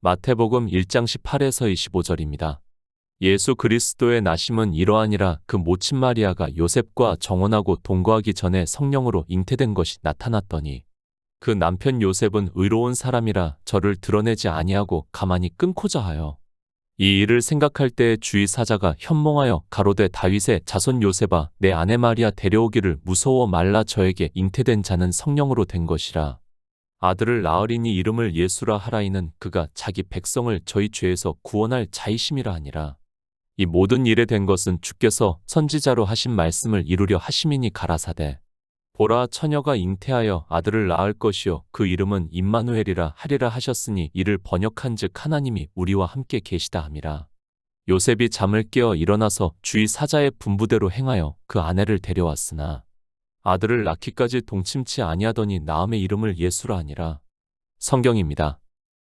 마태복음 1장 18에서 25절입니다. 예수 그리스도의 나심은 이러하니라. 그 모친 마리아가 요셉과 정혼하고 동거하기 전에 성령으로 잉태된 것이 나타났더니 그 남편 요셉은 의로운 사람이라 저를 드러내지 아니하고 가만히 끊고자 하여 이 일을 생각할 때 주의 사자가 현몽하여 가로되 다윗의 자손 요셉아 내 아내 마리아 데려오기를 무서워 말라. 저에게 잉태된 자는 성령으로 된 것이라. 아들을 낳으리니 이름을 예수라 하라이는 그가 자기 백성을 저희 죄에서 구원할 자이심이라 하니라. 이 모든 일에 된 것은 주께서 선지자로 하신 말씀을 이루려 하심이니 가라사대 보라 처녀가 잉태하여 아들을 낳을 것이요 그 이름은 임마누엘이라 하리라 하셨으니 이를 번역한즉 하나님이 우리와 함께 계시다 함이라. 요셉이 잠을 깨어 일어나서 주의 사자의 분부대로 행하여 그 아내를 데려왔으나 아들을 낳기까지 동침치 아니하더니 낳음의 이름을 예수라 하니라. 성경입니다.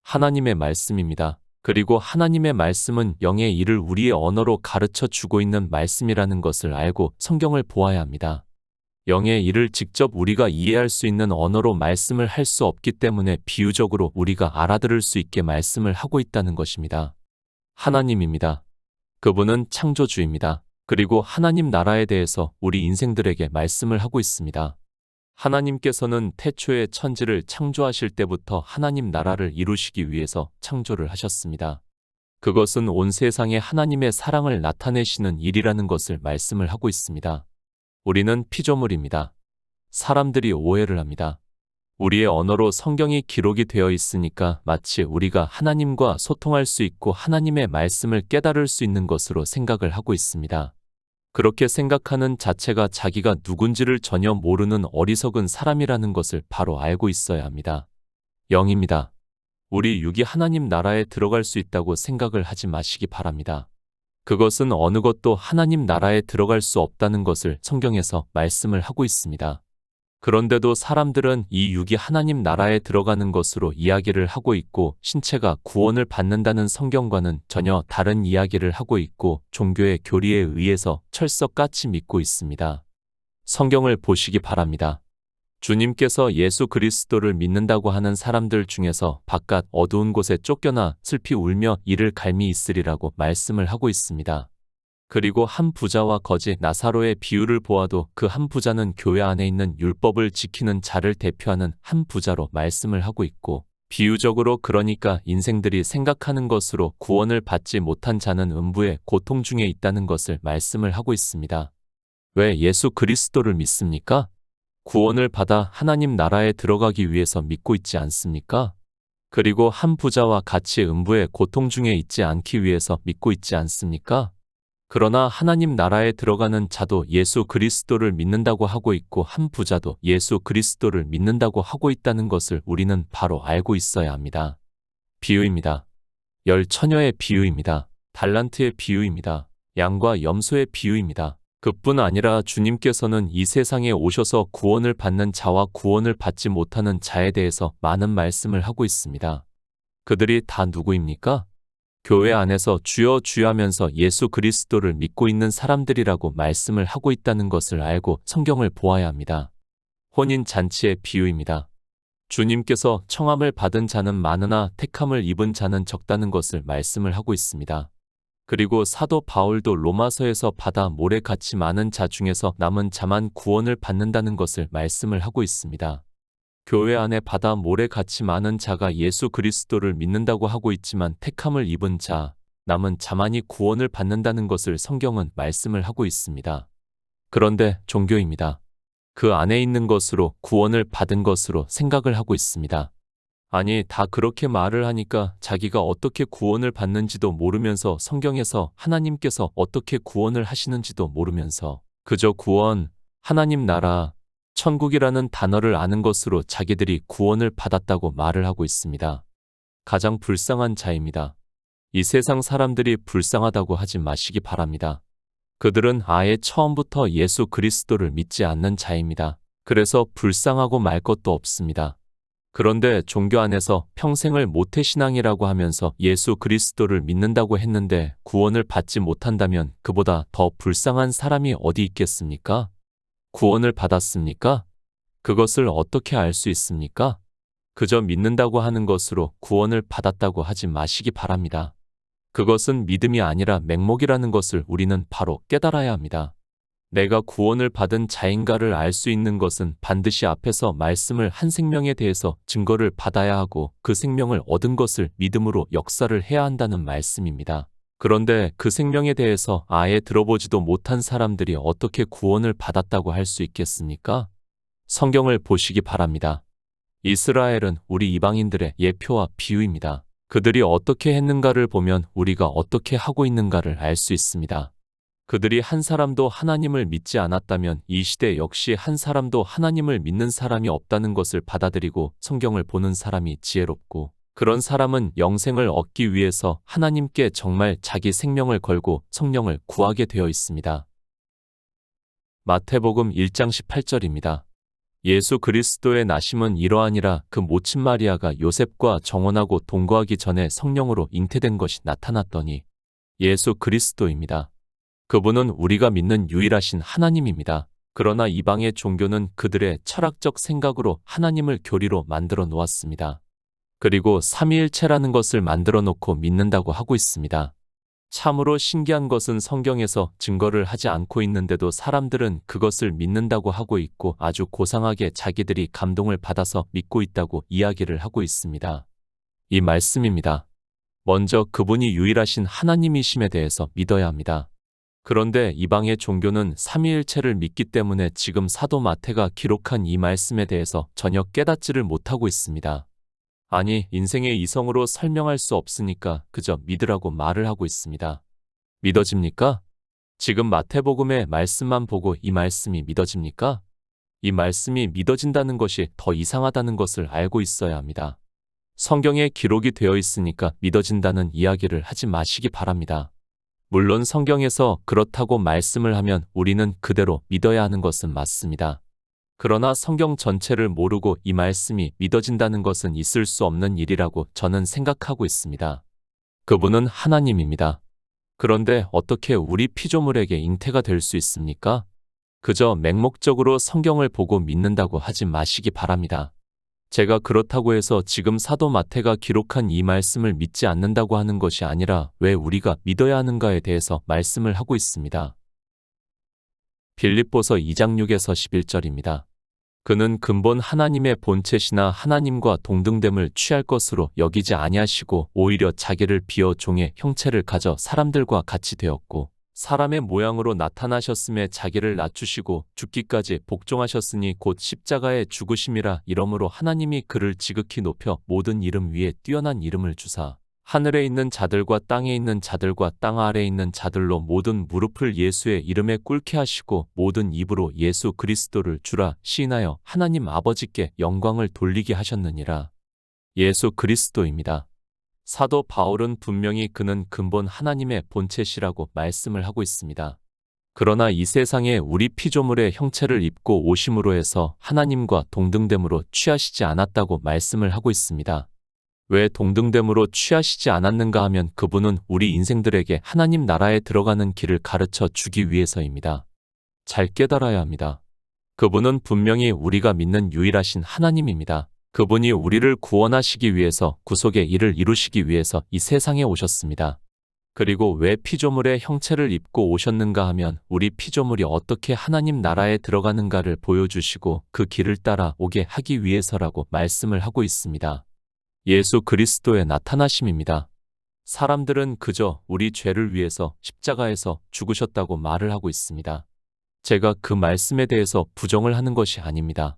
하나님의 말씀입니다. 그리고 하나님의 말씀은 영의 일을 우리의 언어로 가르쳐 주고 있는 말씀이라는 것을 알고 성경을 보아야 합니다. 영의 일을 직접 우리가 이해할 수 있는 언어로 말씀을 할 수 없기 때문에 비유적으로 우리가 알아들을 수 있게 말씀을 하고 있다는 것입니다. 하나님입니다. 그분은 창조주입니다. 그리고 하나님 나라에 대해서 우리 인생들에게 말씀을 하고 있습니다. 하나님께서는 태초에 천지를 창조하실 때부터 하나님 나라를 이루시기 위해서 창조를 하셨습니다. 그것은 온 세상에 하나님의 사랑을 나타내시는 일이라는 것을 말씀을 하고 있습니다. 우리는 피조물입니다. 사람들이 오해를 합니다. 우리의 언어로 성경이 기록이 되어 있으니까 마치 우리가 하나님과 소통할 수 있고 하나님의 말씀을 깨달을 수 있는 것으로 생각을 하고 있습니다. 그렇게 생각하는 자체가 자기가 누군지를 전혀 모르는 어리석은 사람이라는 것을 바로 알고 있어야 합니다. 영입니다. 우리 육이 하나님 나라에 들어갈 수 있다고 생각을 하지 마시기 바랍니다. 그것은 어느 것도 하나님 나라에 들어갈 수 없다는 것을 성경에서 말씀을 하고 있습니다. 그런데도 사람들은 이 육이 하나님 나라에 들어가는 것으로 이야기를 하고 있고 신체가 구원을 받는다는 성경과는 전혀 다른 이야기를 하고 있고 종교의 교리에 의해서 철석같이 믿고 있습니다. 성경을 보시기 바랍니다. 주님께서 예수 그리스도를 믿는다고 하는 사람들 중에서 바깥 어두운 곳에 쫓겨나 슬피 울며 이를 갈미 있으리라고 말씀을 하고 있습니다. 그리고 한 부자와 거지 나사로의 비유를 보아도 그 한 부자는 교회 안에 있는 율법을 지키는 자를 대표하는 한 부자로 말씀을 하고 있고 비유적으로 그러니까 인생들이 생각하는 것으로 구원을 받지 못한 자는 음부의 고통 중에 있다는 것을 말씀을 하고 있습니다. 왜 예수 그리스도를 믿습니까? 구원을 받아 하나님 나라에 들어가기 위해서 믿고 있지 않습니까? 그리고 한 부자와 같이 음부의 고통 중에 있지 않기 위해서 믿고 있지 않습니까? 그러나 하나님 나라에 들어가는 자도 예수 그리스도를 믿는다고 하고 있고 한 부자도 예수 그리스도를 믿는다고 하고 있다는 것을 우리는 바로 알고 있어야 합니다. 비유입니다. 열 처녀의 비유입니다. 달란트의 비유입니다. 양과 염소의 비유입니다. 그뿐 아니라 주님께서는 이 세상에 오셔서 구원을 받는 자와 구원을 받지 못하는 자에 대해서 많은 말씀을 하고 있습니다. 그들이 다 누구입니까? 교회 안에서 주여 주여 하면서 예수 그리스도를 믿고 있는 사람들이라고 말씀을 하고 있다는 것을 알고 성경을 보아야 합니다. 혼인 잔치의 비유입니다. 주님께서 청함을 받은 자는 많으나 택함을 입은 자는 적다는 것을 말씀을 하고 있습니다. 그리고 사도 바울도 로마서에서 바다 모래같이 많은 자 중에서 남은 자만 구원을 받는다는 것을 말씀을 하고 있습니다. 교회 안에 바다 모래같이 많은 자가 예수 그리스도를 믿는다고 하고 있지만 택함을 입은 자, 남은 자만이 구원을 받는다는 것을 성경은 말씀을 하고 있습니다. 그런데 종교입니다. 그 안에 있는 것으로 구원을 받은 것으로 생각을 하고 있습니다. 아니, 다 그렇게 말을 하니까 자기가 어떻게 구원을 받는지도 모르면서 성경에서 하나님께서 어떻게 구원을 하시는지도 모르면서 그저 구원, 하나님 나라, 천국이라는 단어를 아는 것으로 자기들이 구원을 받았다고 말을 하고 있습니다. 가장 불쌍한 자입니다. 이 세상 사람들이 불쌍하다고 하지 마시기 바랍니다. 그들은 아예 처음부터 예수 그리스도를 믿지 않는 자입니다. 그래서 불쌍하고 말 것도 없습니다. 그런데 종교 안에서 평생을 모태신앙이라고 하면서 예수 그리스도를 믿는다고 했는데 구원을 받지 못한다면 그보다 더 불쌍한 사람이 어디 있겠습니까? 구원을 받았습니까? 그것을 어떻게 알 수 있습니까? 그저 믿는다고 하는 것으로 구원을 받았다고 하지 마시기 바랍니다. 그것은 믿음이 아니라 맹목이라는 것을 우리는 바로 깨달아야 합니다. 내가 구원을 받은 자인가를 알 수 있는 것은 반드시 앞에서 말씀을 한 생명에 대해서 증거를 받아야 하고 그 생명을 얻은 것을 믿음으로 역사를 해야 한다는 말씀입니다. 그런데 그 생명에 대해서 아예 들어보지도 못한 사람들이 어떻게 구원을 받았다고 할 수 있겠습니까? 성경을 보시기 바랍니다. 이스라엘은 우리 이방인들의 예표와 비유입니다. 그들이 어떻게 했는가를 보면 우리가 어떻게 하고 있는가를 알 수 있습니다. 그들이 한 사람도 하나님을 믿지 않았다면 이 시대 역시 한 사람도 하나님을 믿는 사람이 없다는 것을 받아들이고 성경을 보는 사람이 지혜롭고, 그런 사람은 영생을 얻기 위해서 하나님께 정말 자기 생명을 걸고 성령을 구하게 되어 있습니다. 마태복음 1장 18절입니다. 예수 그리스도의 나심은 이러하니라. 그 모친 마리아가 요셉과 정혼하고 동거하기 전에 성령으로 잉태된 것이 나타났더니. 예수 그리스도입니다. 그분은 우리가 믿는 유일하신 하나님입니다. 그러나 이방의 종교는 그들의 철학적 생각으로 하나님을 교리로 만들어 놓았습니다. 그리고 삼위일체라는 것을 만들어 놓고 믿는다고 하고 있습니다. 참으로 신기한 것은 성경에서 증거를 하지 않고 있는데도 사람들은 그것을 믿는다고 하고 있고 아주 고상하게 자기들이 감동을 받아서 믿고 있다고 이야기를 하고 있습니다. 이 말씀입니다. 먼저 그분이 유일하신 하나님이심에 대해서 믿어야 합니다. 그런데 이방의 종교는 삼위일체를 믿기 때문에 지금 사도 마태가 기록한 이 말씀에 대해서 전혀 깨닫지를 못하고 있습니다. 아니, 인생의 이성으로 설명할 수 없으니까 그저 믿으라고 말을 하고 있습니다. 믿어집니까? 지금 마태복음의 말씀만 보고 이 말씀이 믿어집니까? 이 말씀이 믿어진다는 것이 더 이상하다는 것을 알고 있어야 합니다. 성경에 기록이 되어 있으니까 믿어진다는 이야기를 하지 마시기 바랍니다. 물론 성경에서 그렇다고 말씀을 하면 우리는 그대로 믿어야 하는 것은 맞습니다. 그러나 성경 전체를 모르고 이 말씀이 믿어진다는 것은 있을 수 없는 일이라고 저는 생각하고 있습니다. 그분은 하나님입니다. 그런데 어떻게 우리 피조물에게 잉태가 될 수 있습니까? 그저 맹목적으로 성경을 보고 믿는다고 하지 마시기 바랍니다. 제가 그렇다고 해서 지금 사도 마태가 기록한 이 말씀을 믿지 않는다고 하는 것이 아니라 왜 우리가 믿어야 하는가에 대해서 말씀을 하고 있습니다. 빌립보서 2장 6에서 11절입니다. 그는 근본 하나님의 본체시나 하나님과 동등됨을 취할 것으로 여기지 아니하시고 오히려 자기를 비어 종의 형체를 가져 사람들과 같이 되었고 사람의 모양으로 나타나셨음에 자기를 낮추시고 죽기까지 복종하셨으니 곧 십자가에 죽으심이라. 이러므로 하나님이 그를 지극히 높여 모든 이름 위에 뛰어난 이름을 주사 하늘에 있는 자들과 땅에 있는 자들과 땅 아래에 있는 자들로 모든 무릎을 예수의 이름에 꿇게 하시고 모든 입으로 예수 그리스도를 주라 시인하여 하나님 아버지께 영광을 돌리게 하셨느니라. 예수 그리스도입니다. 사도 바울은 분명히 그는 근본 하나님의 본체시라고 말씀을 하고 있습니다. 그러나 이 세상에 우리 피조물의 형체를 입고 오심으로 해서 하나님과 동등됨으로 취하시지 않았다고 말씀을 하고 있습니다. 왜 동등됨으로 취하시지 않았는가 하면 그분은 우리 인생들에게 하나님 나라에 들어가는 길을 가르쳐 주기 위해서입니다. 잘 깨달아야 합니다. 그분은 분명히 우리가 믿는 유일하신 하나님입니다. 그분이 우리를 구원하시기 위해서 구속의 일을 이루시기 위해서 이 세상에 오셨습니다. 그리고 왜 피조물의 형체를 입고 오셨는가 하면 우리 피조물이 어떻게 하나님 나라에 들어가는가를 보여주시고 그 길을 따라 오게 하기 위해서라고 말씀을 하고 있습니다. 예수 그리스도의 나타나심입니다. 사람들은 그저 우리 죄를 위해서 십자가에서 죽으셨다고 말을 하고 있습니다. 제가 그 말씀에 대해서 부정을 하는 것이 아닙니다.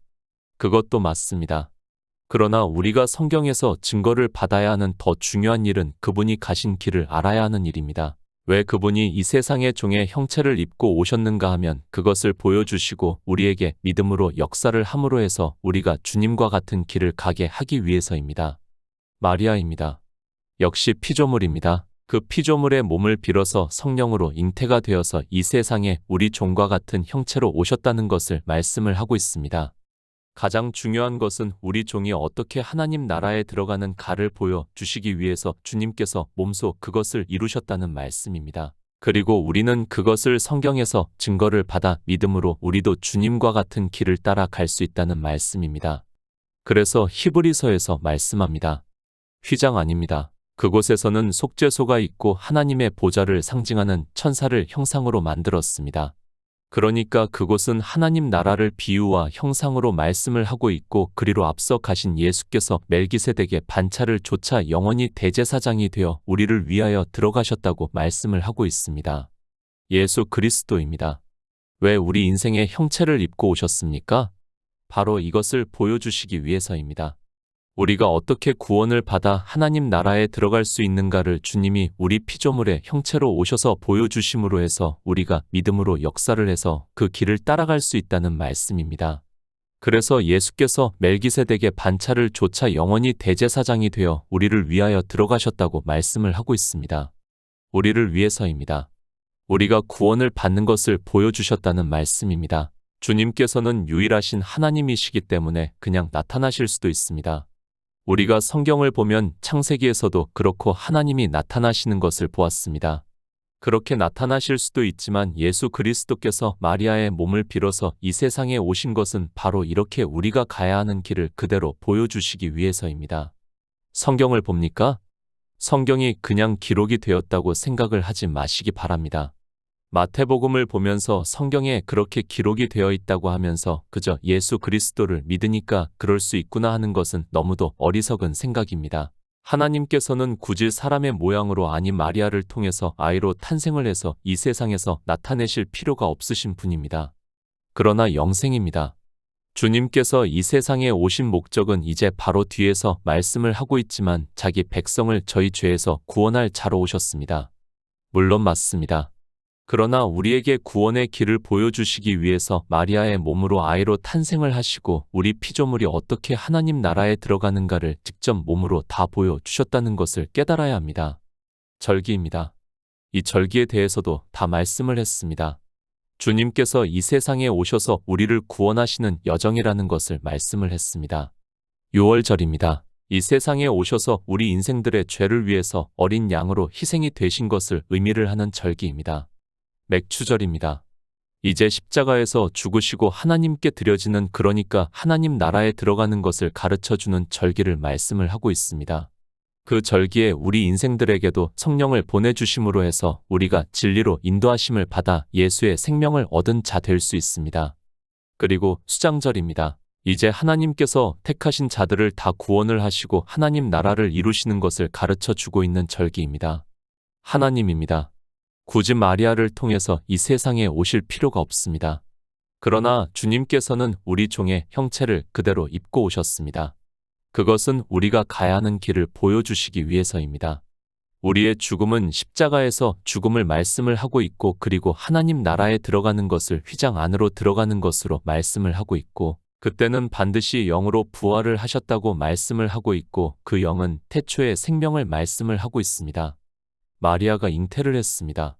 그것도 맞습니다. 그러나 우리가 성경에서 증거를 받아야 하는 더 중요한 일은 그분이 가신 길을 알아야 하는 일입니다. 왜 그분이 이 세상의 종의 형체를 입고 오셨는가 하면 그것을 보여주시고 우리에게 믿음으로 역사를 함으로 해서 우리가 주님과 같은 길을 가게 하기 위해서입니다. 마리아입니다. 역시 피조물입니다. 그 피조물의 몸을 빌어서 성령으로 잉태가 되어서 이 세상에 우리 종과 같은 형체로 오셨다는 것을 말씀을 하고 있습니다. 가장 중요한 것은 우리 종이 어떻게 하나님 나라에 들어가는 가를 보여주시기 위해서 주님께서 몸소 그것을 이루셨다는 말씀입니다. 그리고 우리는 그것을 성경에서 증거를 받아 믿음으로 우리도 주님과 같은 길을 따라 갈 수 있다는 말씀입니다. 그래서 히브리서에서 말씀합니다. 휘장 아닙니다. 그곳에서는 속죄소가 있고 하나님의 보좌를 상징하는 천사를 형상으로 만들었습니다. 그러니까 그곳은 하나님 나라를 비유와 형상으로 말씀을 하고 있고 그리로 앞서 가신 예수께서 멜기세덱의 반차를 조차 영원히 대제사장이 되어 우리를 위하여 들어가셨다고 말씀을 하고 있습니다. 예수 그리스도입니다. 왜 우리 인생의 형체를 입고 오셨습니까? 바로 이것을 보여주시기 위해서입니다. 우리가 어떻게 구원을 받아 하나님 나라에 들어갈 수 있는가를 주님이 우리 피조물의 형체로 오셔서 보여주심으로 해서 우리가 믿음으로 역사를 해서 그 길을 따라갈 수 있다는 말씀입니다. 그래서 예수께서 멜기세덱의 반차를 조차 영원히 대제사장이 되어 우리를 위하여 들어가셨다고 말씀을 하고 있습니다. 우리를 위해서입니다. 우리가 구원을 받는 것을 보여주셨다는 말씀입니다. 주님께서는 유일하신 하나님이시기 때문에 그냥 나타나실 수도 있습니다. 우리가 성경을 보면 창세기에서도 그렇고 하나님이 나타나시는 것을 보았습니다. 그렇게 나타나실 수도 있지만 예수 그리스도께서 마리아의 몸을 빌어서 이 세상에 오신 것은 바로 이렇게 우리가 가야 하는 길을 그대로 보여주시기 위해서입니다. 성경을 봅니까? 성경이 그냥 기록이 되었다고 생각을 하지 마시기 바랍니다. 마태복음을 보면서 성경에 그렇게 기록이 되어 있다고 하면서 그저 예수 그리스도를 믿으니까 그럴 수 있구나 하는 것은 너무도 어리석은 생각입니다. 하나님께서는 굳이 사람의 모양으로 아닌 마리아를 통해서 아이로 탄생을 해서 이 세상에서 나타내실 필요가 없으신 분입니다. 그러나 영생입니다. 주님께서 이 세상에 오신 목적은 이제 바로 뒤에서 말씀을 하고 있지만 자기 백성을 저희 죄에서 구원할 자로 오셨습니다. 물론 맞습니다. 그러나 우리에게 구원의 길을 보여주시기 위해서 마리아의 몸으로 아이로 탄생을 하시고 우리 피조물이 어떻게 하나님 나라에 들어가는가를 직접 몸으로 다 보여주셨다는 것을 깨달아야 합니다. 절기입니다. 이 절기에 대해서도 다 말씀을 했습니다. 주님께서 이 세상에 오셔서 우리를 구원하시는 여정이라는 것을 말씀을 했습니다. 유월절입니다. 이 세상에 오셔서 우리 인생들의 죄를 위해서 어린 양으로 희생이 되신 것을 의미를 하는 절기입니다. 맥추절입니다. 이제 십자가에서 죽으시고 하나님께 드려지는 그러니까 하나님 나라에 들어가는 것을 가르쳐주는 절기를 말씀을 하고 있습니다. 그 절기에 우리 인생들에게도 성령을 보내주심으로 해서 우리가 진리로 인도하심을 받아 예수의 생명을 얻은 자 될 수 있습니다. 그리고 수장절입니다. 이제 하나님께서 택하신 자들을 다 구원을 하시고 하나님 나라를 이루시는 것을 가르쳐 주고 있는 절기입니다. 하나님입니다. 굳이 마리아를 통해서 이 세상에 오실 필요가 없습니다. 그러나 주님께서는 우리 종의 형체를 그대로 입고 오셨습니다. 그것은 우리가 가야 하는 길을 보여주시기 위해서입니다. 우리의 죽음은 십자가에서 죽음을 말씀을 하고 있고 그리고 하나님 나라에 들어가는 것을 휘장 안으로 들어가는 것으로 말씀을 하고 있고 그때는 반드시 영으로 부활을 하셨다고 말씀을 하고 있고 그 영은 태초의 생명을 말씀을 하고 있습니다. 마리아가 잉태를 했습니다.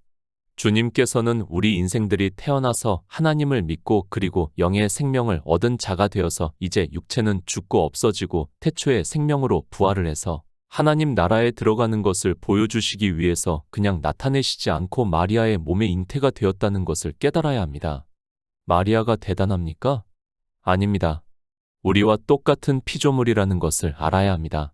주님께서는 우리 인생들이 태어나서 하나님을 믿고 그리고 영의 생명을 얻은 자가 되어서 이제 육체는 죽고 없어지고 태초의 생명으로 부활을 해서 하나님 나라에 들어가는 것을 보여주시기 위해서 그냥 나타내시지 않고 마리아의 몸에 잉태가 되었다는 것을 깨달아야 합니다. 마리아가 대단합니까? 아닙니다. 우리와 똑같은 피조물이라는 것을 알아야 합니다.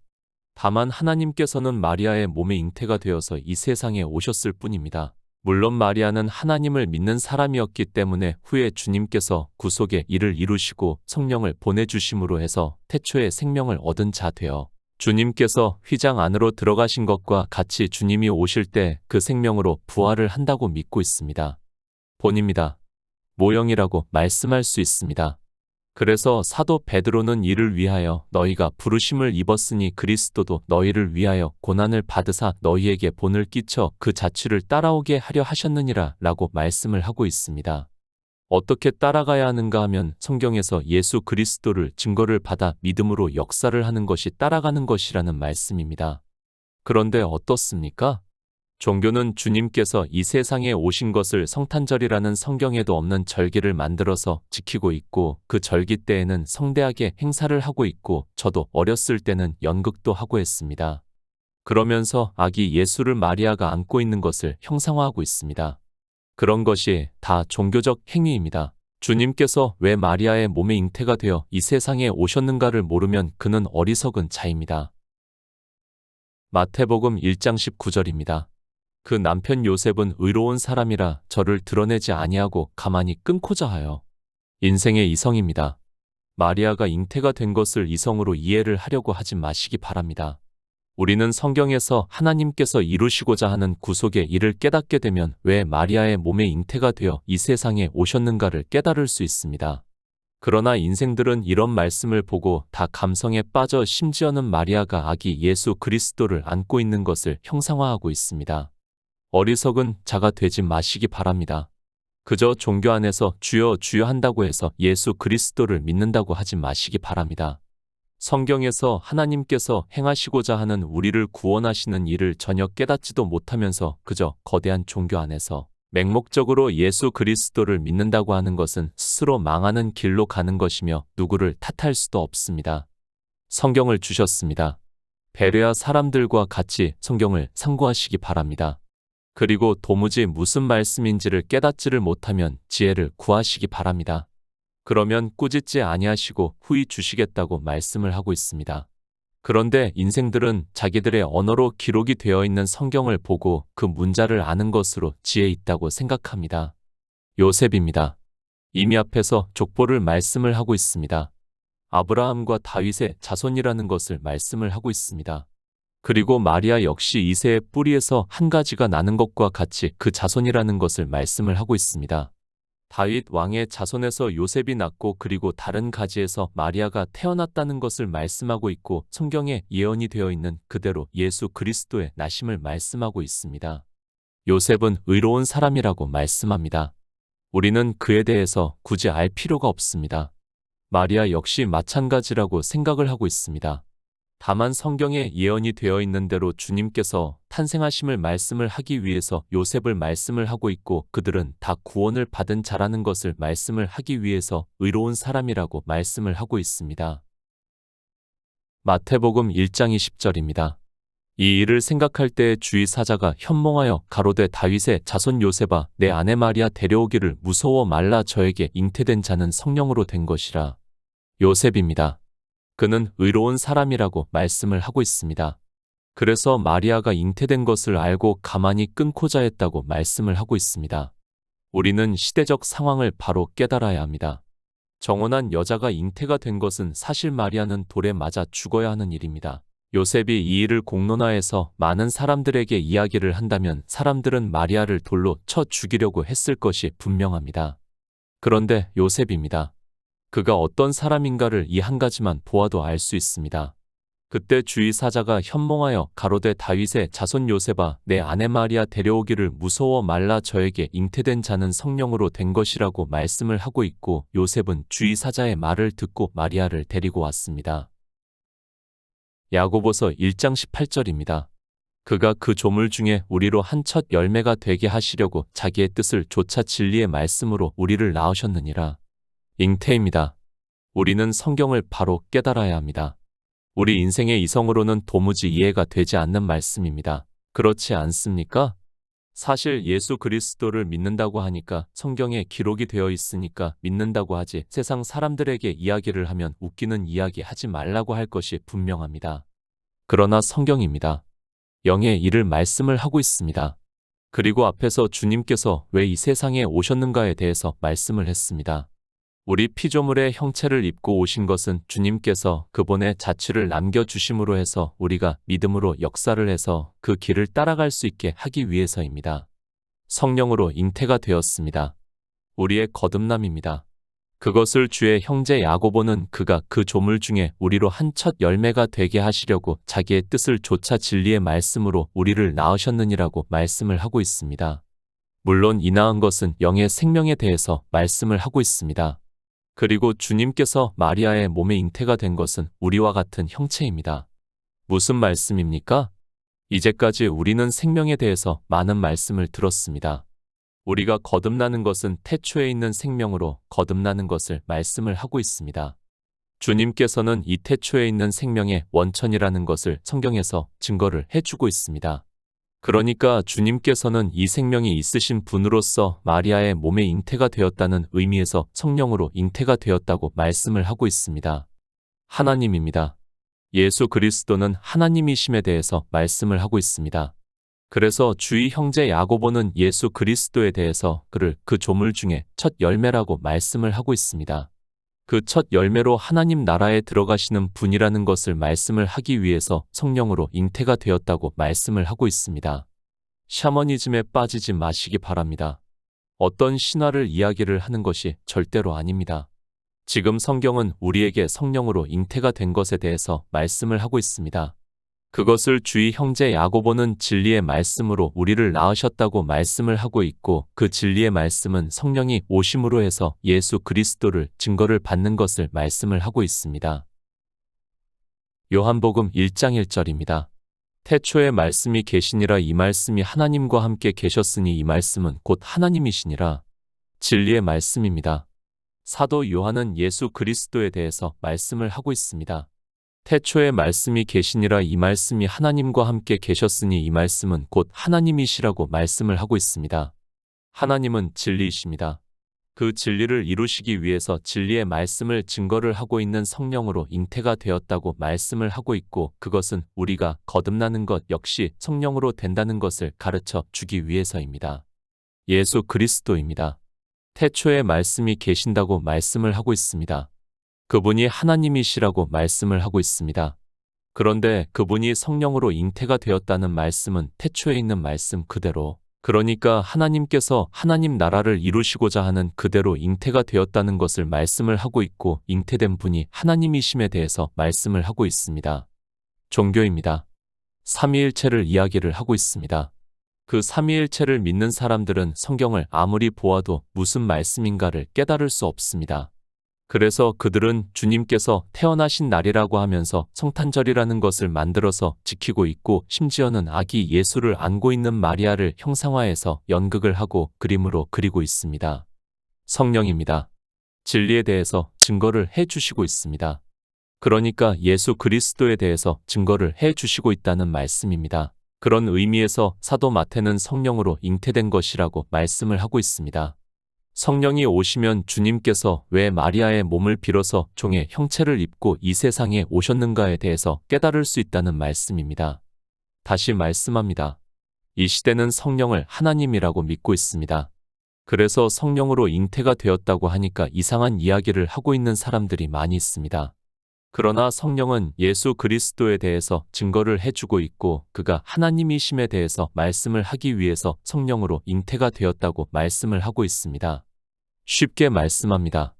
다만 하나님께서는 마리아의 몸에 잉태가 되어서 이 세상에 오셨을 뿐입니다. 물론 마리아는 하나님을 믿는 사람이었기 때문에 후에 주님께서 구속의 일을 이루시고 성령을 보내주심으로 해서 태초의 생명을 얻은 자 되어 주님께서 휘장 안으로 들어가신 것과 같이 주님이 오실 때 그 생명으로 부활을 한다고 믿고 있습니다. 본입니다. 모형이라고 말씀할 수 있습니다. 그래서 사도 베드로는 이를 위하여 너희가 부르심을 입었으니 그리스도도 너희를 위하여 고난을 받으사 너희에게 본을 끼쳐 그 자취를 따라오게 하려 하셨느니라 라고 말씀을 하고 있습니다. 어떻게 따라가야 하는가 하면 성경에서 예수 그리스도를 증거를 받아 믿음으로 역사를 하는 것이 따라가는 것이라는 말씀입니다. 그런데 어떻습니까? 종교는 주님께서 이 세상에 오신 것을 성탄절이라는 성경에도 없는 절기를 만들어서 지키고 있고 그 절기 때에는 성대하게 행사를 하고 있고 저도 어렸을 때는 연극도 하고 했습니다. 그러면서 아기 예수를 마리아가 안고 있는 것을 형상화하고 있습니다. 그런 것이 다 종교적 행위입니다. 주님께서 왜 마리아의 몸에 잉태가 되어 이 세상에 오셨는가를 모르면 그는 어리석은 자입니다. 마태복음 1장 19절입니다. 그 남편 요셉은 의로운 사람이라 저를 드러내지 아니하고 가만히 끊고자 하여. 인생의 이성입니다. 마리아가 잉태가 된 것을 이성으로 이해를 하려고 하지 마시기 바랍니다. 우리는 성경에서 하나님께서 이루시고자 하는 구속의 일을 깨닫게 되면 왜 마리아의 몸에 잉태가 되어 이 세상에 오셨는가를 깨달을 수 있습니다. 그러나 인생들은 이런 말씀을 보고 다 감성에 빠져 심지어는 마리아가 아기 예수 그리스도를 안고 있는 것을 형상화하고 있습니다. 어리석은 자가 되지 마시기 바랍니다. 그저 종교 안에서 주여 주여 한다고 해서 예수 그리스도를 믿는다고 하지 마시기 바랍니다. 성경에서 하나님께서 행하시고자 하는 우리를 구원하시는 일을 전혀 깨닫지도 못하면서 그저 거대한 종교 안에서 맹목적으로 예수 그리스도를 믿는다고 하는 것은 스스로 망하는 길로 가는 것이며 누구를 탓할 수도 없습니다. 성경을 주셨습니다. 베레아 사람들과 같이 성경을 상고하시기 바랍니다. 그리고 도무지 무슨 말씀인지를 깨닫지를 못하면 지혜를 구하시기 바랍니다. 그러면 꾸짖지 아니하시고 후히 주시겠다고 말씀을 하고 있습니다. 그런데 인생들은 자기들의 언어로 기록이 되어 있는 성경을 보고 그 문자를 아는 것으로 지혜 있다고 생각합니다. 요셉입니다. 이미 앞에서 족보를 말씀을 하고 있습니다. 아브라함과 다윗의 자손이라는 것을 말씀을 하고 있습니다. 그리고 마리아 역시 이새의 뿌리에서 한 가지가 나는 것과 같이 그 자손이라는 것을 말씀을 하고 있습니다. 다윗 왕의 자손에서 요셉이 났고 그리고 다른 가지에서 마리아가 태어났다는 것을 말씀하고 있고 성경에 예언이 되어 있는 그대로 예수 그리스도의 나심을 말씀하고 있습니다. 요셉은 의로운 사람이라고 말씀합니다. 우리는 그에 대해서 굳이 알 필요가 없습니다. 마리아 역시 마찬가지라고 생각을 하고 있습니다. 다만 성경에 예언이 되어 있는 대로 주님께서 탄생하심을 말씀을 하기 위해서 요셉을 말씀을 하고 있고 그들은 다 구원을 받은 자라는 것을 말씀을 하기 위해서 의로운 사람이라고 말씀을 하고 있습니다. 마태복음 1장 20절입니다. 이 일을 생각할 때에 주의 사자가 현몽하여 가로되 다윗의 자손 요셉아 내 아내 마리아 데려오기를 무서워 말라 저에게 잉태된 자는 성령으로 된 것이라. 요셉입니다. 그는 의로운 사람이라고 말씀을 하고 있습니다. 그래서 마리아가 잉태된 것을 알고 가만히 끊고자 했다고 말씀을 하고 있습니다. 우리는 시대적 상황을 바로 깨달아야 합니다. 정혼한 여자가 잉태가 된 것은 사실 마리아는 돌에 맞아 죽어야 하는 일입니다. 요셉이 이 일을 공론화해서 많은 사람들에게 이야기를 한다면 사람들은 마리아를 돌로 쳐 죽이려고 했을 것이 분명합니다. 그런데 요셉입니다. 그가 어떤 사람인가를 이 한 가지만 보아도 알 수 있습니다. 그때 주의 사자가 현몽하여 가로되 다윗의 자손 요셉아 내 아내 마리아 데려오기를 무서워 말라 저에게 잉태된 자는 성령으로 된 것이라고 말씀을 하고 있고 요셉은 주의 사자의 말을 듣고 마리아를 데리고 왔습니다. 야고보서 1장 18절입니다. 그가 그 조물 중에 우리로 한 첫 열매가 되게 하시려고 자기의 뜻을 좇아 진리의 말씀으로 우리를 낳으셨느니라. 잉태입니다. 우리는 성경을 바로 깨달아야 합니다. 우리 인생의 이성으로는 도무지 이해가 되지 않는 말씀입니다. 그렇지 않습니까? 사실 예수 그리스도를 믿는다고 하니까 성경에 기록이 되어 있으니까 믿는다고 하지 세상 사람들에게 이야기를 하면 웃기는 이야기 하지 말라고 할 것이 분명합니다. 그러나 성경입니다. 영의 일을 말씀을 하고 있습니다. 그리고 앞에서 주님께서 왜 이 세상에 오셨는가에 대해서 말씀을 했습니다. 우리 피조물의 형체를 입고 오신 것은 주님께서 그분의 자취를 남겨주심으로 해서 우리가 믿음으로 역사를 해서 그 길을 따라갈 수 있게 하기 위해서입니다. 성령으로 잉태가 되었습니다. 우리의 거듭남입니다. 그것을 주의 형제 야고보는 그가 그 조물 중에 우리로 한 첫 열매가 되게 하시려고 자기의 뜻을 좇아 진리의 말씀으로 우리를 낳으셨느니라고 말씀을 하고 있습니다. 물론 이 낳은 것은 영의 생명에 대해서 말씀을 하고 있습니다. 그리고 주님께서 마리아의 몸에 잉태가 된 것은 우리와 같은 형체입니다. 무슨 말씀입니까? 이제까지 우리는 생명에 대해서 많은 말씀을 들었습니다. 우리가 거듭나는 것은 태초에 있는 생명으로 거듭나는 것을 말씀을 하고 있습니다. 주님께서는 이 태초에 있는 생명의 원천이라는 것을 성경에서 증거를 해주고 있습니다. 그러니까 주님께서는 이 생명이 있으신 분으로서 마리아의 몸에 잉태가 되었다는 의미에서 성령으로 잉태가 되었다고 말씀을 하고 있습니다. 하나님입니다. 예수 그리스도는 하나님이심에 대해서 말씀을 하고 있습니다. 그래서 주의 형제 야고보는 예수 그리스도에 대해서 그를 그 조물 중에 첫 열매라고 말씀을 하고 있습니다. 그 첫 열매로 하나님 나라에 들어가시는 분이라는 것을 말씀을 하기 위해서 성령으로 잉태가 되었다고 말씀을 하고 있습니다. 샤머니즘에 빠지지 마시기 바랍니다. 어떤 신화를 이야기를 하는 것이 절대로 아닙니다. 지금 성경은 우리에게 성령으로 잉태가 된 것에 대해서 말씀을 하고 있습니다. 그것을 주의 형제 야고보는 진리의 말씀으로 우리를 낳으셨다고 말씀을 하고 있고 그 진리의 말씀은 성령이 오심으로 해서 예수 그리스도를 증거를 받는 것을 말씀을 하고 있습니다. 요한복음 1장 1절입니다. 태초에 말씀이 계시니라 이 말씀이 하나님과 함께 계셨으니 이 말씀은 곧 하나님이시니라. 진리의 말씀입니다. 사도 요한은 예수 그리스도에 대해서 말씀을 하고 있습니다. 태초에 말씀이 계시니라 이 말씀이 하나님과 함께 계셨으니 이 말씀은 곧 하나님이시라고 말씀을 하고 있습니다. 하나님은 진리이십니다. 그 진리를 이루시기 위해서 진리의 말씀을 증거를 하고 있는 성령으로 잉태가 되었다고 말씀을 하고 있고 그것은 우리가 거듭나는 것 역시 성령으로 된다는 것을 가르쳐 주기 위해서입니다. 예수 그리스도입니다. 태초에 말씀이 계신다고 말씀을 하고 있습니다. 그분이 하나님이시라고 말씀을 하고 있습니다. 그런데 그분이 성령으로 잉태가 되었다는 말씀은 태초에 있는 말씀 그대로, 그러니까 하나님께서 하나님 나라를 이루시고자 하는 그대로 잉태가 되었다는 것을 말씀을 하고 있고 잉태된 분이 하나님이심에 대해서 말씀을 하고 있습니다. 종교입니다. 삼위일체를 이야기를 하고 있습니다. 그 삼위일체를 믿는 사람들은 성경을 아무리 보아도 무슨 말씀인가를 깨달을 수 없습니다. 그래서 그들은 주님께서 태어나신 날이라고 하면서 성탄절이라는 것을 만들어서 지키고 있고 심지어는 아기 예수를 안고 있는 마리아를 형상화해서 연극을 하고 그림으로 그리고 있습니다. 성령입니다. 진리에 대해서 증거를 해 주시고 있습니다. 그러니까 예수 그리스도에 대해서 증거를 해 주시고 있다는 말씀입니다. 그런 의미에서 사도 마태는 성령으로 잉태된 것이라고 말씀을 하고 있습니다. 성령이 오시면 주님께서 왜 마리아의 몸을 빌어서 종의 형체를 입고 이 세상에 오셨는가에 대해서 깨달을 수 있다는 말씀입니다. 다시 말씀합니다. 이 시대는 성령을 하나님이라고 믿고 있습니다. 그래서 성령으로 잉태가 되었다고 하니까 이상한 이야기를 하고 있는 사람들이 많이 있습니다. 그러나 성령은 예수 그리스도에 대해서 증거를 해주고 있고 그가 하나님이심에 대해서 말씀을 하기 위해서 성령으로 잉태가 되었다고 말씀을 하고 있습니다. 쉽게 말씀합니다.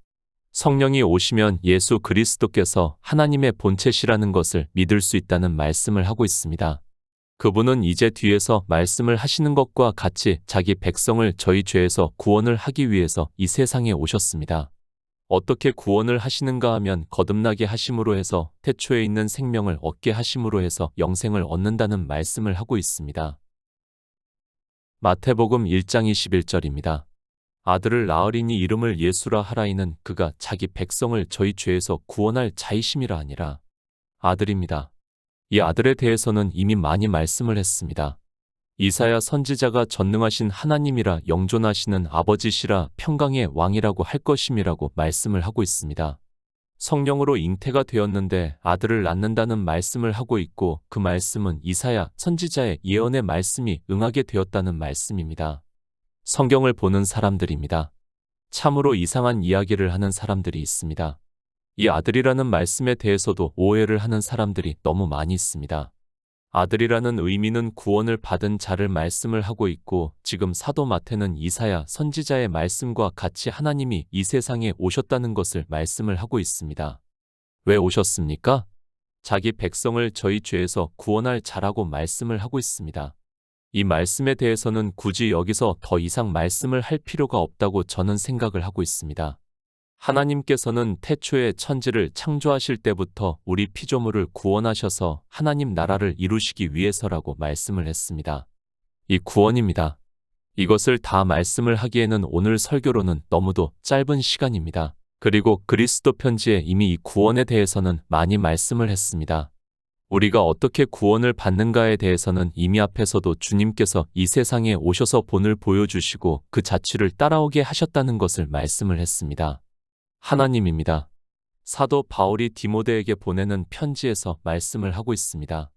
성령이 오시면 예수 그리스도께서 하나님의 본체시라는 것을 믿을 수 있다는 말씀을 하고 있습니다. 그분은 이제 뒤에서 말씀을 하시는 것과 같이 자기 백성을 저희 죄에서 구원을 하기 위해서 이 세상에 오셨습니다. 어떻게 구원을 하시는가 하면 거듭나게 하심으로 해서 태초에 있는 생명을 얻게 하심으로 해서 영생을 얻는다는 말씀을 하고 있습니다. 마태복음 1장 21절입니다. 아들을 낳으리니 이름을 예수라 하라이는 그가 자기 백성을 저희 죄에서 구원할 자이심이라 하니라. 아들입니다. 이 아들에 대해서는 이미 많이 말씀을 했습니다. 이사야 선지자가 전능하신 하나님이라 영존하시는 아버지시라 평강의 왕이라고 할 것임이라고 말씀을 하고 있습니다. 성령으로 잉태가 되었는데 아들을 낳는다는 말씀을 하고 있고 그 말씀은 이사야 선지자의 예언의 말씀이 응하게 되었다는 말씀입니다. 성경을 보는 사람들입니다. 참으로 이상한 이야기를 하는 사람들이 있습니다. 이 아들이라는 말씀에 대해서도 오해를 하는 사람들이 너무 많이 있습니다. 아들이라는 의미는 구원을 받은 자를 말씀을 하고 있고 지금 사도 마태는 이사야 선지자의 말씀과 같이 하나님이 이 세상에 오셨다는 것을 말씀을 하고 있습니다. 왜 오셨습니까? 자기 백성을 저희 죄에서 구원할 자라고 말씀을 하고 있습니다. 이 말씀에 대해서는 굳이 여기서 더 이상 말씀을 할 필요가 없다고 저는 생각을 하고 있습니다. 하나님께서는 태초에 천지를 창조하실 때부터 우리 피조물을 구원하셔서 하나님 나라를 이루시기 위해서라고 말씀을 했습니다. 이 구원입니다. 이것을 다 말씀을 하기에는 오늘 설교로는 너무도 짧은 시간입니다. 그리고 그리스도 편지에 이미 이 구원에 대해서는 많이 말씀을 했습니다. 우리가 어떻게 구원을 받는가에 대해서는 이미 앞에서도 주님께서 이 세상에 오셔서 본을 보여주시고 그 자취를 따라오게 하셨다는 것을 말씀을 했습니다. 하나님입니다. 사도 바울이 디모데에게 보내는 편지에서 말씀을 하고 있습니다.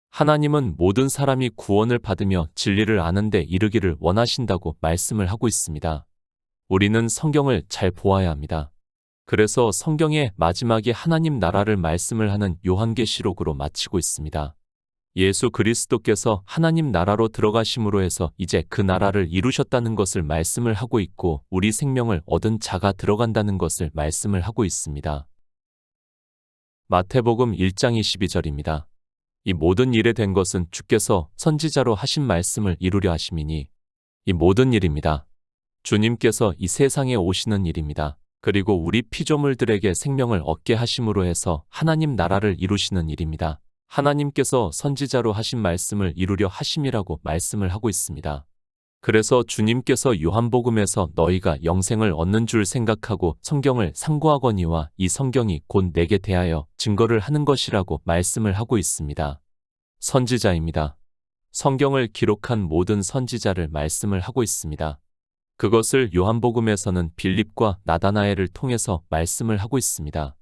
하나님은 모든 사람이 구원을 받으며 진리를 아는 데 이르기를 원하신다고 말씀을 하고 있습니다. 우리는 성경을 잘 보아야 합니다. 그래서 성경의 마지막에 하나님 나라를 말씀을 하는 요한계시록으로 마치고 있습니다. 예수 그리스도께서 하나님 나라로 들어가심으로 해서 이제 그 나라를 이루셨다는 것을 말씀을 하고 있고 우리 생명을 얻은 자가 들어간다는 것을 말씀을 하고 있습니다. 마태복음 1장 22절입니다. 이 모든 일에 된 것은 주께서 선지자로 하신 말씀을 이루려 하심이니 이 모든 일입니다. 주님께서 이 세상에 오시는 일입니다. 그리고 우리 피조물들에게 생명을 얻게 하심으로 해서 하나님 나라를 이루시는 일입니다. 하나님께서 선지자로 하신 말씀을 이루려 하심이라고 말씀을 하고 있습니다. 그래서 주님께서 요한복음에서 너희가 영생을 얻는 줄 생각하고 성경을 상고하거니와 이 성경이 곧 내게 대하여 증거를 하는 것이라고 말씀을 하고 있습니다. 선지자입니다. 성경을 기록한 모든 선지자를 말씀을 하고 있습니다. 그것을 요한복음에서는 빌립과 나다나엘을 통해서 말씀을 하고 있습니다.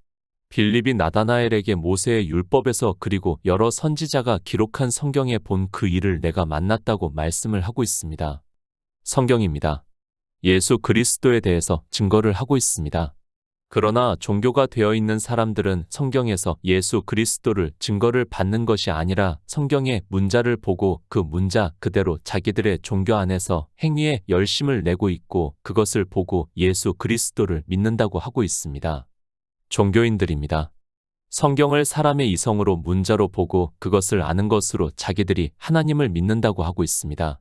빌립이 나다나엘에게 모세의 율법에서 그리고 여러 선지자가 기록한 성경에 본 그 일을 내가 만났다고 말씀을 하고 있습니다. 성경입니다. 예수 그리스도에 대해서 증거를 하고 있습니다. 그러나 종교가 되어 있는 사람들은 성경에서 예수 그리스도를 증거를 받는 것이 아니라 성경의 문자를 보고 그 문자 그대로 자기들의 종교 안에서 행위에 열심을 내고 있고 그것을 보고 예수 그리스도를 믿는다고 하고 있습니다. 종교인들입니다. 성경을 사람의 이성으로 문자로 보고 그것을 아는 것으로 자기들이 하나님을 믿는다고 하고 있습니다.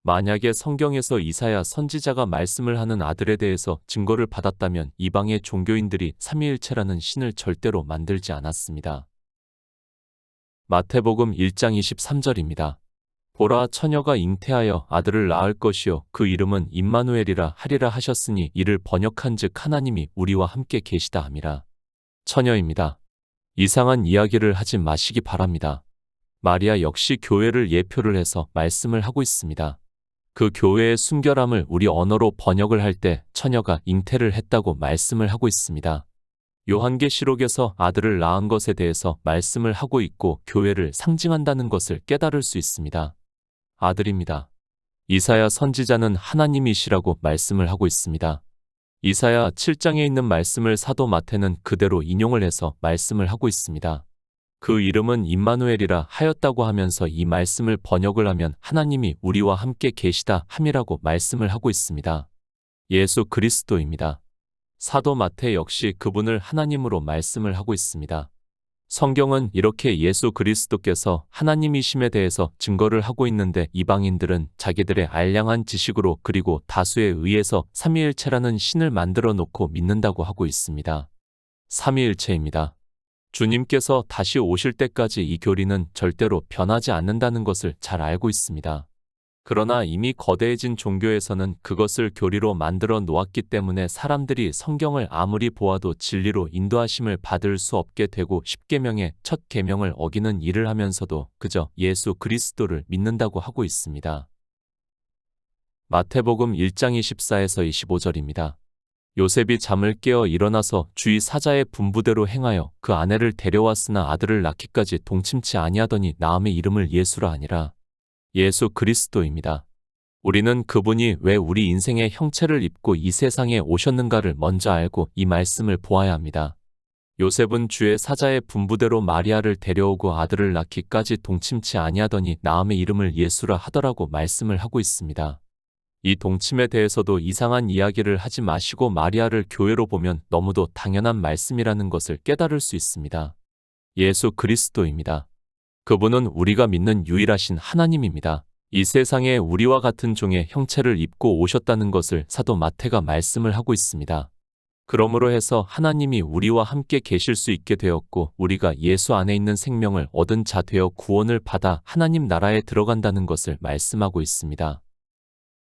만약에 성경에서 이사야 선지자가 말씀을 하는 아들에 대해서 증거를 받았다면 이방의 종교인들이 삼위일체라는 신을 절대로 만들지 않았습니다. 마태복음 1장 23절입니다. 보라 처녀가 잉태하여 아들을 낳을 것이요 그 이름은 임마누엘이라 하리라 하셨으니 이를 번역한즉 하나님이 우리와 함께 계시다 함이라. 처녀입니다. 이상한 이야기를 하지 마시기 바랍니다. 마리아 역시 교회를 예표를 해서 말씀을 하고 있습니다. 그 교회의 순결함을 우리 언어로 번역을 할 때 처녀가 잉태를 했다고 말씀을 하고 있습니다. 요한계시록에서 아들을 낳은 것에 대해서 말씀을 하고 있고 교회를 상징한다는 것을 깨달을 수 있습니다. 아들입니다. 이사야 선지자는 하나님이시라고 말씀을 하고 있습니다. 이사야 7장에 있는 말씀을 사도 마태는 그대로 인용을 해서 말씀을 하고 있습니다. 그 이름은 임마누엘이라 하였다고 하면서 이 말씀을 번역을 하면 하나님이 우리와 함께 계시다 함이라고 말씀을 하고 있습니다. 예수 그리스도입니다. 사도 마태 역시 그분을 하나님으로 말씀을 하고 있습니다. 성경은 이렇게 예수 그리스도께서 하나님이심에 대해서 증거를 하고 있는데 이방인들은 자기들의 알량한 지식으로 그리고 다수에 의해서 삼위일체라는 신을 만들어 놓고 믿는다고 하고 있습니다. 삼위일체입니다. 주님께서 다시 오실 때까지 이 교리는 절대로 변하지 않는다는 것을 잘 알고 있습니다. 그러나 이미 거대해진 종교에서는 그것을 교리로 만들어 놓았기 때문에 사람들이 성경을 아무리 보아도 진리로 인도하심을 받을 수 없게 되고 십계명의 첫 계명을 어기는 일을 하면서도 그저 예수 그리스도를 믿는다고 하고 있습니다. 마태복음 1장 24에서 25절입니다. 요셉이 잠을 깨어 일어나서 주의 사자의 분부대로 행하여 그 아내를 데려왔으나 아들을 낳기까지 동침치 아니하더니 낳음의 이름을 예수라 하니라. 예수 그리스도입니다. 우리는 그분이 왜 우리 인생의 형체를 입고 이 세상에 오셨는가를 먼저 알고 이 말씀을 보아야 합니다. 요셉은 주의 사자의 분부대로 마리아를 데려오고 아들을 낳기까지 동침치 아니하더니 낳음의 이름을 예수라 하더라고 말씀을 하고 있습니다. 이 동침에 대해서도 이상한 이야기를 하지 마시고 마리아를 교회로 보면 너무도 당연한 말씀이라는 것을 깨달을 수 있습니다. 예수 그리스도입니다. 그분은 우리가 믿는 유일하신 하나님입니다. 이 세상에 우리와 같은 종의 형체를 입고 오셨다는 것을 사도 마태가 말씀을 하고 있습니다. 그러므로 해서 하나님이 우리와 함께 계실 수 있게 되었고 우리가 예수 안에 있는 생명을 얻은 자 되어 구원을 받아 하나님 나라에 들어간다는 것을 말씀하고 있습니다.